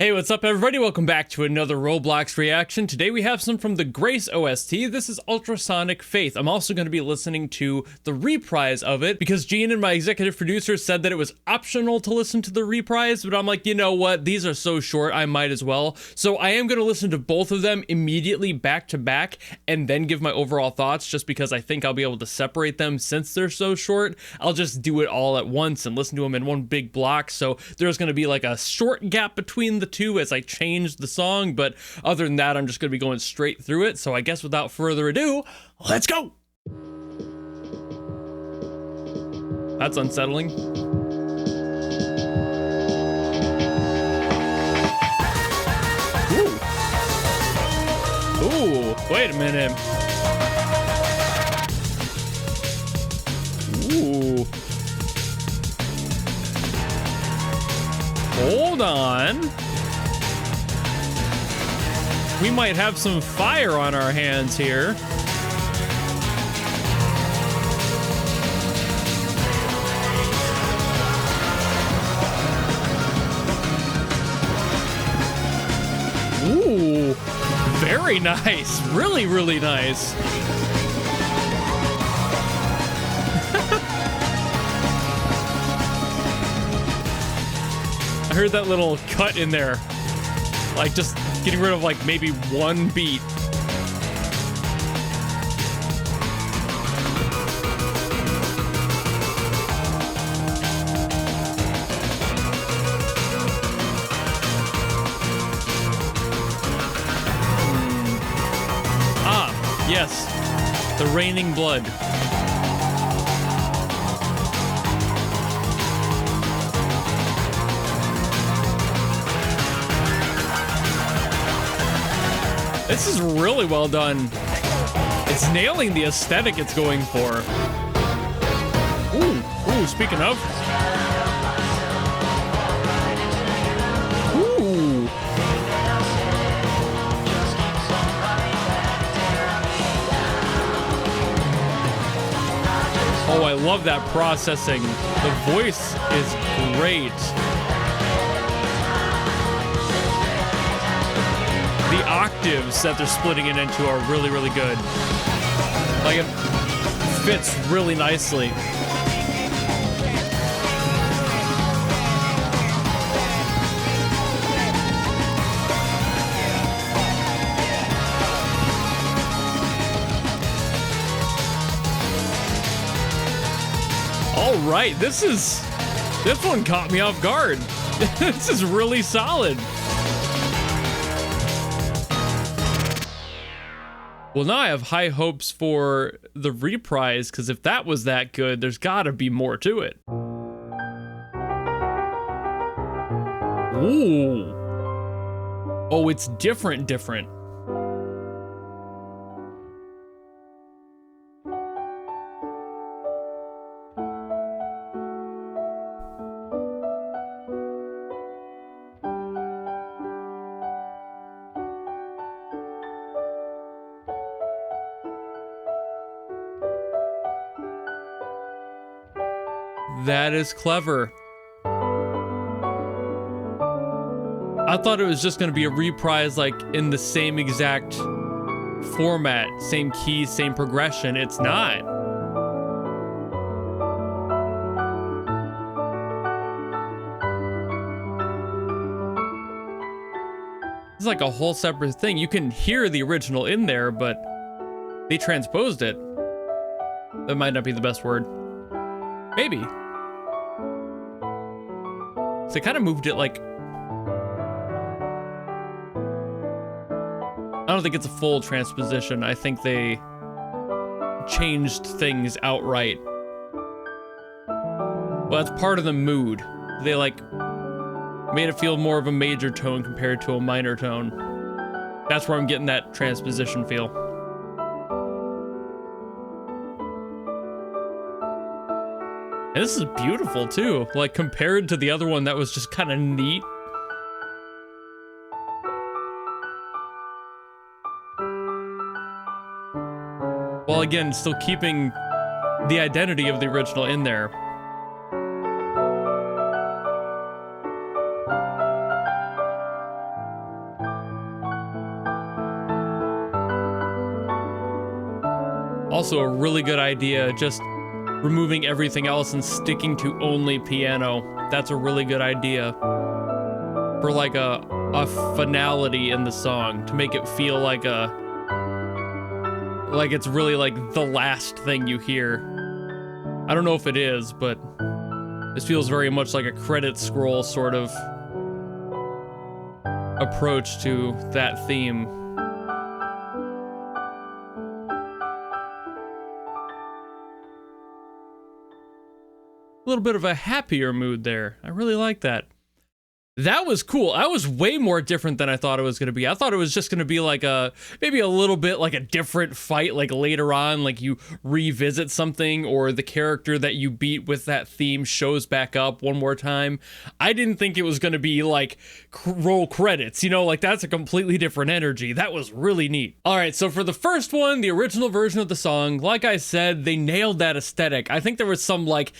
Hey, what's up everybody? Welcome back to another Roblox reaction. Today we have some from the Grace OST. This is Ultrasonic Faith. I'm also going to be listening to the reprise of it because Gene and my executive producer said that it was optional to listen to the reprise, but I'm like, you know what? These are so short, I might as well. So I am going to listen to both of them immediately back to back and then give my overall thoughts just because I think I'll be able to separate them since they're so short. I'll just do it all at once and listen to them in one big block. So there's going to be like a short gap between the two as I change the song, but other than that, I'm just going to be going straight through it. So I guess without further ado, let's go. That's unsettling. Ooh, wait a minute. Ooh. Hold on. We might have some fire on our hands here. Ooh, very nice. Really, really nice. I heard that little cut in there. Like just getting rid of like maybe one beat. Ah, yes. The raining blood. This is really well done. It's nailing the aesthetic it's going for. Ooh, speaking of. Ooh. Oh, I love that processing. The voice is great. The octaves that they're splitting it into are really, really good. Like, it fits really nicely. All right, this one caught me off guard. This is really solid. Well, now I have high hopes for the reprise, because if that was that good, there's gotta be more to it. Ooh. Oh, it's different. That is clever. I thought it was just going to be a reprise like in the same exact format, same key, same progression. It's not. It's like a whole separate thing. You can hear the original in there, but they transposed it. That might not be the best word. Maybe. So they kind of moved it like... I don't think it's a full transposition. I think they changed things outright. Well, that's part of the mood. They like made it feel more of a major tone compared to a minor tone. That's where I'm getting that transposition feel. And this is beautiful too, like compared to the other one that was just kind of neat. While again, still keeping the identity of the original in there. Also a really good idea, just removing everything else and sticking to only piano. That's a really good idea for like a finality in the song, to make it feel like it's really like the last thing you hear. I don't know if it is, but this feels very much like a credit scroll sort of approach to that theme. A little bit of a happier mood there. I really like that. That was cool. That was way more different than I thought it was going to be. I thought it was just going to be like maybe a little bit like a different fight, like later on, like you revisit something or the character that you beat with that theme shows back up one more time. I didn't think it was going to be like roll credits, you know, like that's a completely different energy. That was really neat. All right, so for the first one, the original version of the song, like I said, they nailed that aesthetic. I think there was some like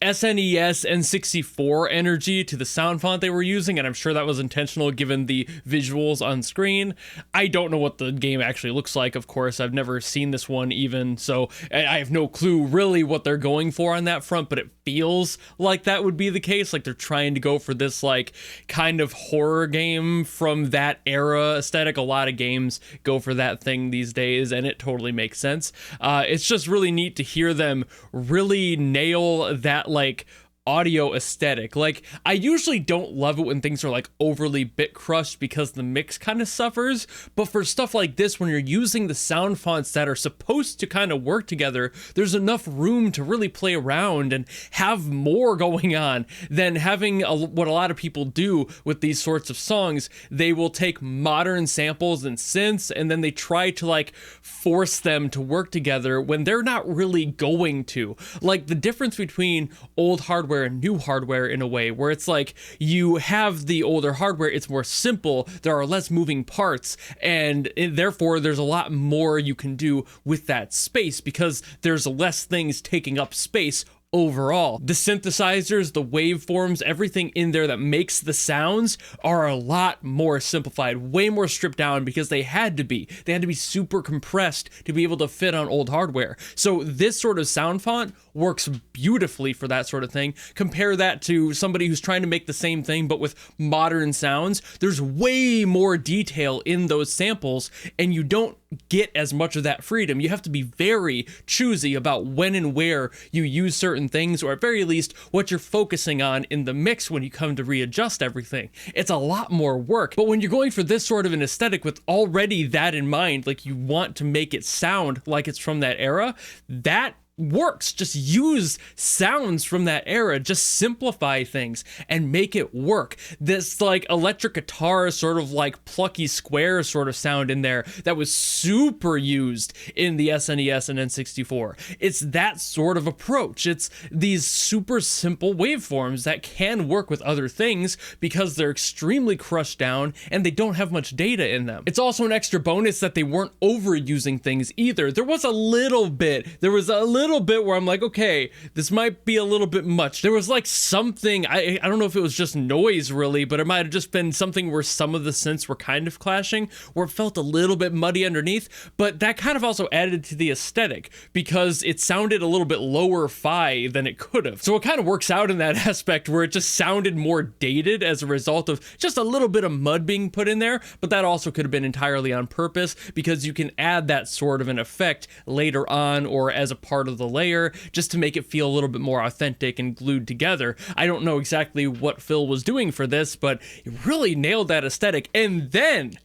SNES N64 energy to the sound font they were using, and I'm sure that was intentional given the visuals on screen. I don't know what the game actually looks like, of course. I've never seen this one even, so I have no clue really what they're going for on that front, but it feels like that would be the case, like they're trying to go for this like kind of horror game from that era aesthetic. A lot of games go for that thing these days, and it totally makes sense. It's just really neat to hear them really nail that like audio aesthetic. Like, I usually don't love it when things are like overly bit crushed because the mix kind of suffers, but for stuff like this, when you're using the sound fonts that are supposed to kind of work together, there's enough room to really play around and have more going on than having what a lot of people do with these sorts of songs. They will take modern samples and synths and then they try to like force them to work together when they're not really going to. Like the difference between old hardware and new hardware in a way where it's like you have the older hardware, it's more simple, there are less moving parts, and therefore there's a lot more you can do with that space because there's less things taking up space overall. The synthesizers, the waveforms, everything in there that makes the sounds are a lot more simplified, way more stripped down because they had to be. They had to be super compressed to be able to fit on old hardware. So this sort of sound font works beautifully for that sort of thing. Compare that to somebody who's trying to make the same thing but with modern sounds. There's way more detail in those samples and you don't get as much of that freedom. You have to be very choosy about when and where you use certain things, or at very least what you're focusing on in the mix when you come to readjust everything. It's a lot more work, but when you're going for this sort of an aesthetic with already that in mind, like you want to make it sound like it's from that era, that works. Just use sounds from that era, just simplify things and make it work. This like electric guitar sort of like plucky square sort of sound in there that was super used in the SNES and N64. It's that sort of approach. It's these super simple waveforms that can work with other things because they're extremely crushed down and they don't have much data in them. It's also an extra bonus that they weren't overusing things either. There was a little bit where I'm like, okay, this might be a little bit much. There was like something, I don't know if it was just noise really, but it might have just been something where some of the synths were kind of clashing, where it felt a little bit muddy underneath, but that kind of also added to the aesthetic because it sounded a little bit lower fi than it could have. So it kind of works out in that aspect where it just sounded more dated as a result of just a little bit of mud being put in there, but that also could have been entirely on purpose because you can add that sort of an effect later on or as a part of the layer just to make it feel a little bit more authentic and glued together. I don't know exactly what Phill was doing for this, but he really nailed that aesthetic. And then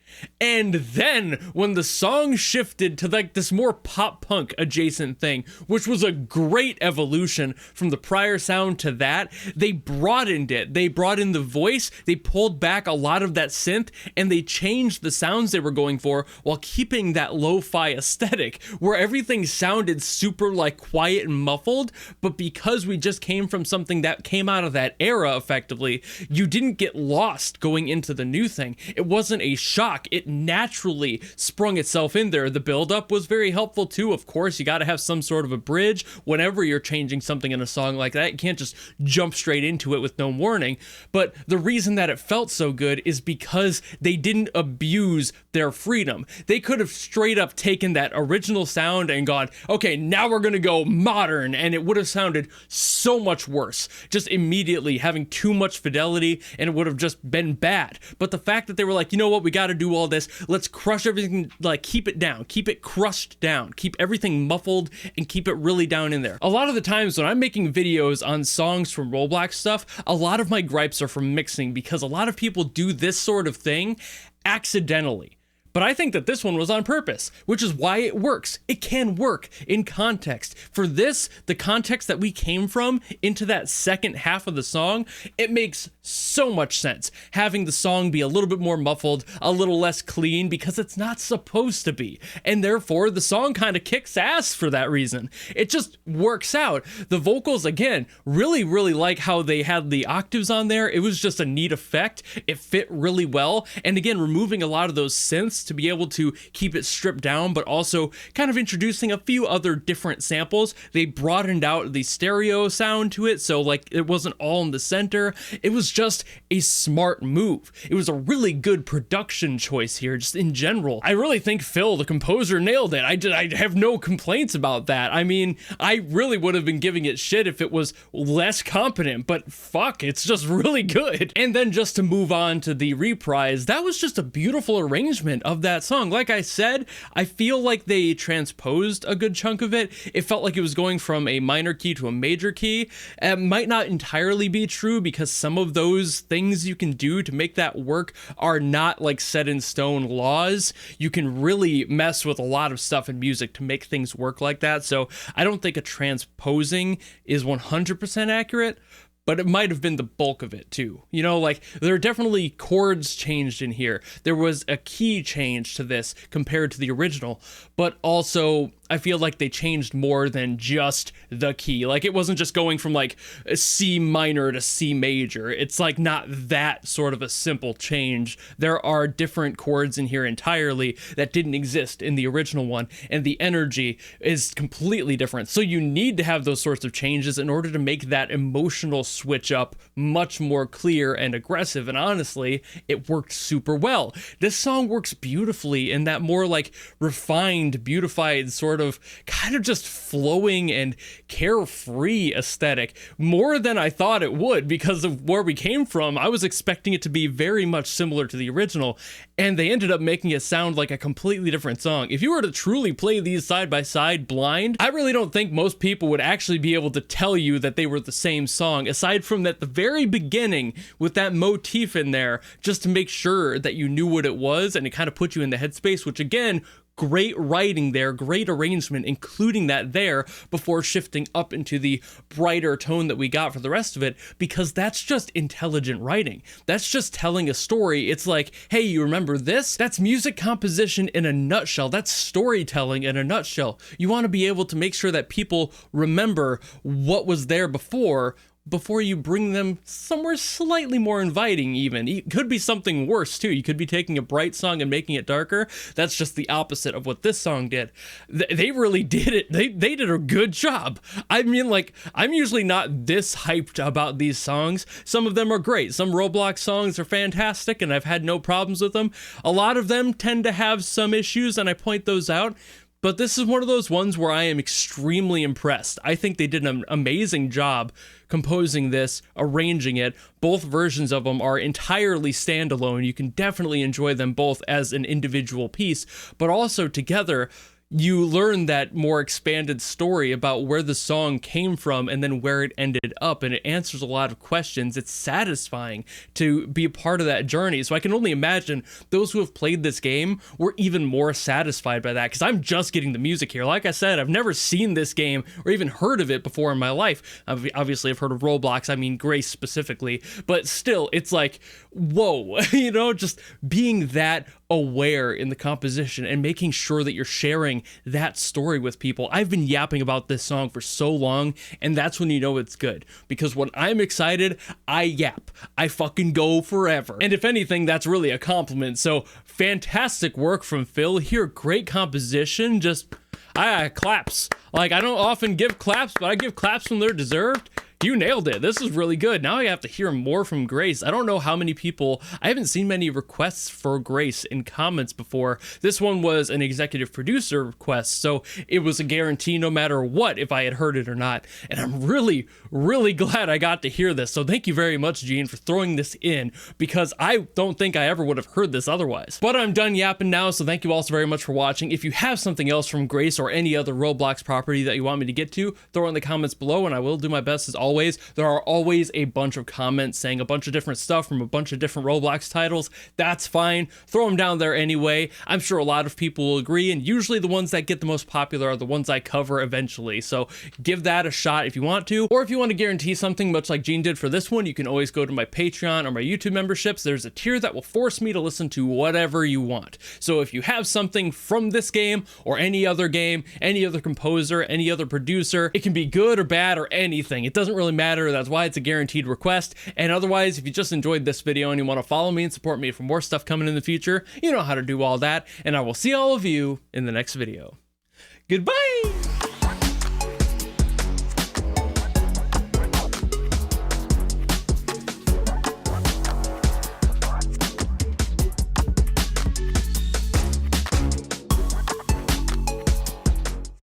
when the song shifted to like this more pop punk adjacent thing, which was a great evolution from the prior sound to that, they broadened it. They brought in the voice, they pulled back a lot of that synth, and they changed the sounds they were going for while keeping that lo-fi aesthetic where everything sounded super like quiet and muffled, but because we just came from something that came out of that era effectively, you didn't get lost going into the new thing. It wasn't a shock. rock. It naturally sprung itself in there. The build-up was very helpful too. Of course, you got to have some sort of a bridge whenever you're changing something in a song like that. You can't just jump straight into it with no warning. But the reason that it felt so good is because they didn't abuse their freedom. They could have straight up taken that original sound and gone, okay, now we're gonna go modern, and it would have sounded so much worse, just immediately having too much fidelity, and it would have just been bad. But the fact that they were like, you know what, we got to do all this, let's crush everything, like keep it down, keep it crushed down, keep everything muffled, and keep it really down in there. A lot of the times when I'm making videos on songs from Roblox stuff, a lot of my gripes are from mixing, because a lot of people do this sort of thing accidentally. But I think that this one was on purpose, which is why it works. It can work in context. For this, the context that we came from into that second half of the song, it makes so much sense. Having the song be a little bit more muffled, a little less clean, because it's not supposed to be. And therefore, the song kind of kicks ass for that reason. It just works out. The vocals, again, really like how they had the octaves on there. It was just a neat effect. It fit really well. And again, removing a lot of those synths to be able to keep it stripped down, but also kind of introducing a few other different samples. They broadened out the stereo sound to it, so like it wasn't all in the center. It was just a smart move. It was a really good production choice here, just in general. I really think Phill, the composer, nailed it. I have no complaints about that. I mean, I really would have been giving it shit if it was less competent, but fuck, it's just really good. And then just to move on to the Reprise, that was just a beautiful arrangement of that song. Like I said, I feel like they transposed a good chunk of it. It felt like it was going from a minor key to a major key. It might not entirely be true, because some of those things you can do to make that work are not like set in stone laws. You can really mess with a lot of stuff in music to make things work like that. So I don't think a transposing is 100% accurate, but it might have been the bulk of it too. You know, like there are definitely chords changed in here. There was a key change to this compared to the original, but also I feel like they changed more than just the key. Like it wasn't just going from like a C minor to C major. It's like not that sort of a simple change. There are different chords in here entirely that didn't exist in the original one, and the energy is completely different. So you need to have those sorts of changes in order to make that emotional switch up much more clear and aggressive. And honestly, it worked super well. This song works beautifully in that more like refined, beautified sort of kind of just flowing and carefree aesthetic, more than I thought it would because of where we came from. I was expecting it to be very much similar to the original, and they ended up making it sound like a completely different song. If you were to truly play these side by side blind, I really don't think most people would actually be able to tell you that they were the same song, aside from at the very beginning with that motif in there, just to make sure that you knew what it was, and it kind of put you in the headspace, which again, great writing there, great arrangement, including that there before shifting up into the brighter tone that we got for the rest of it, because that's just intelligent writing. That's just telling a story. It's like, hey, you remember this? That's music composition in a nutshell. That's storytelling in a nutshell. You want to be able to make sure that people remember what was there before you bring them somewhere slightly more inviting even. It could be something worse too. You could be taking a bright song and making it darker. That's just the opposite of what this song did. They really did it. They did a good job. I mean, like, I'm usually not this hyped about these songs. Some of them are great. Some Roblox songs are fantastic and I've had no problems with them. A lot of them tend to have some issues and I point those out. But this is one of those ones where I am extremely impressed. I think they did an amazing job composing this, arranging it. Both versions of them are entirely standalone. You can definitely enjoy them both as an individual piece, but also together, you learn that more expanded story about where the song came from and then where it ended up, and it answers a lot of questions. It's satisfying to be a part of that journey. So I can only imagine those who have played this game were even more satisfied by that, because I'm just getting the music here. Like I said, I've never seen this game or even heard of it before in my life. Obviously, I've heard of Roblox, I mean Grace specifically, but still, it's like, whoa, you know, just being that aware in the composition and making sure that you're sharing sharing that story with people. I've been yapping about this song for so long, and that's when you know it's good. Because when I'm excited, I yap. I fucking go forever. And if anything, that's really a compliment. So fantastic work from Phill here. Great composition. Just, claps. Like, I don't often give claps, but I give claps when they're deserved. You nailed it. This is really good. Now I have to hear more from Grace. I don't know how many people, I haven't seen many requests for Grace in comments before. This one was an executive producer request, so it was a guarantee no matter what if I had heard it or not. And I'm really, really glad I got to hear this. So thank you very much, Gene, for throwing this in, because I don't think I ever would have heard this otherwise. But I'm done yapping now, so thank you all so very much for watching. If you have something else from Grace or any other Roblox property that you want me to get to, throw it in the comments below, and I will do my best as always. There are always a bunch of comments saying a bunch of different stuff from a bunch of different Roblox titles. That's fine. Throw them down there anyway. I'm sure a lot of people will agree, and usually the ones that get the most popular are the ones I cover eventually. So give that a shot if you want to, or if you want to guarantee something much like Gene did for this one, you can always go to my Patreon or my YouTube memberships. There's a tier that will force me to listen to whatever you want. So if you have something from this game or any other game, any other composer, any other producer, it can be good or bad or anything. It doesn't really matter. That's why it's a guaranteed request. And otherwise, if you just enjoyed this video and you want to follow me and support me for more stuff coming in the future, you know how to do all that. And I will see all of you in the next video. Goodbye!